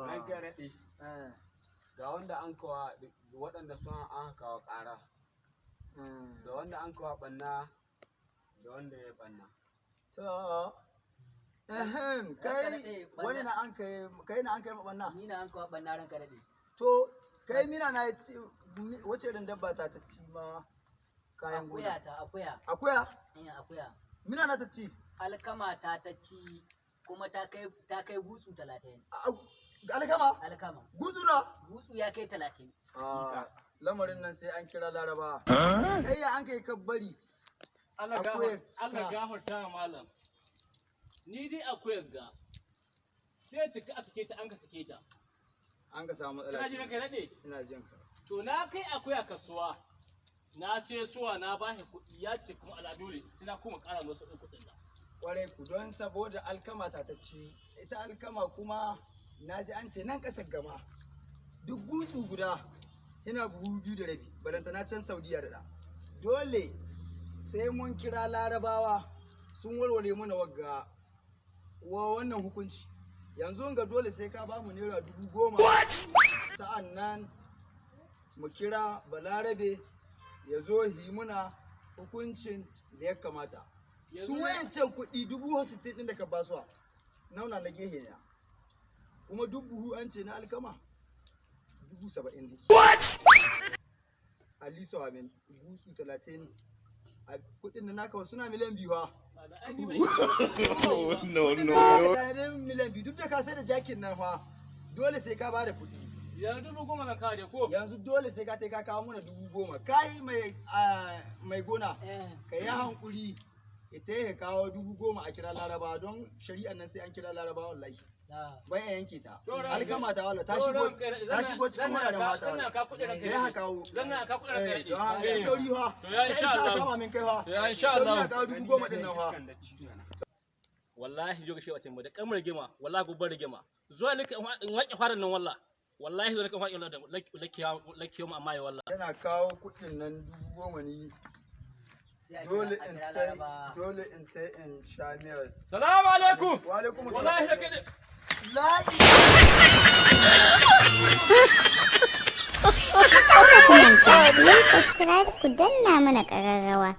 nan kai raɗi ga wanda an kawa waɗanda sun an kawo ƙara da wanda an kawo ɓanna da wanda ya ɓanna. To kai wani na an kai na an kai ɓanna? Ni na an kawo ɓanna ranka daɗe. To kai mina na wace irin dabba ta ci ma kayan gona? Akuya ta akuya. Akuya? Akuya. Mina na ta ci? Alkama ta ci kuma ta kai gutsu 30. Alkama? Alkama. Gutsu na? Gutsu ya kai 30. Lamarin nan sai an kira Laraba. Kai ya an kai kabbari. Allah gafarta malam. Ni dai akuyar ga sai ta ka sake ta an ka sake ta. An ka samu matsala. Kana jin kai nade? Ina jin ka. To na kai akuya kasuwa. Na sai suwa na bashi kuɗi ya ce kuma al'adule sai na kuma ƙara masa kuɗin da. Kwarai ku don saboda alkama ta ci. Ita alkama kuma na ji an ce nan ƙasar gama. Duk gutsu guda yana buhu 2 da rabi. Balantana can Saudiya da. Dole sai mun kira Larabawa sun warware mana wannan hukunci. Yanzu ga dole sai ka bamu naira 10,000. Sa'an nan mu kira Balarabe ya zo yi muna hukuncin da ya kamata. Su wayancan kuɗi 60,000 ɗin da ka ba su nauna na gehe ne. Kuma duk buhu an ce na alkama 70,000 ne. Ali Sawamin gutsu 30 a kuɗin da naka suna miliyan 2 ha. No. Miliyan 2 duk da ka sai da jakin nan fa dole sai ka ba da kuɗi. Yanzu 10,000 na kawo ko? Yanzu dole sai ka ka kawo mana 10,000. Kai mai gona ka yi hankuri ita ya kawo 10,000 a kira Laraba don shari'an nan sai an kira Laraba wallahi. Bayan yanke ta. Alkama ta wala ta shigo cikin wuraren mata wala. Ya haka kawo. Zan na ka kuɗin ranka daɗe. Don haka sauri fa. To ya insha Allah. Kama min kai fa. To ya insha Allah. Sauri ya kawo 10,000 ɗin nan fa. Wallahi zo ga shewa ce mu da kamar rigima wallahi gobar rigima. Zuwa in waƙe faran nan wallahi. Wallahi zo kan waƙe da lakiyo mu amma ya wallahi. Yana kawo kuɗin nan 10,000 ni. Dole in ta in sha miyar. Salamu alaikum. Wa alaikum Wallahi da assalam. Subscribe ku danna mana ƙararrawa.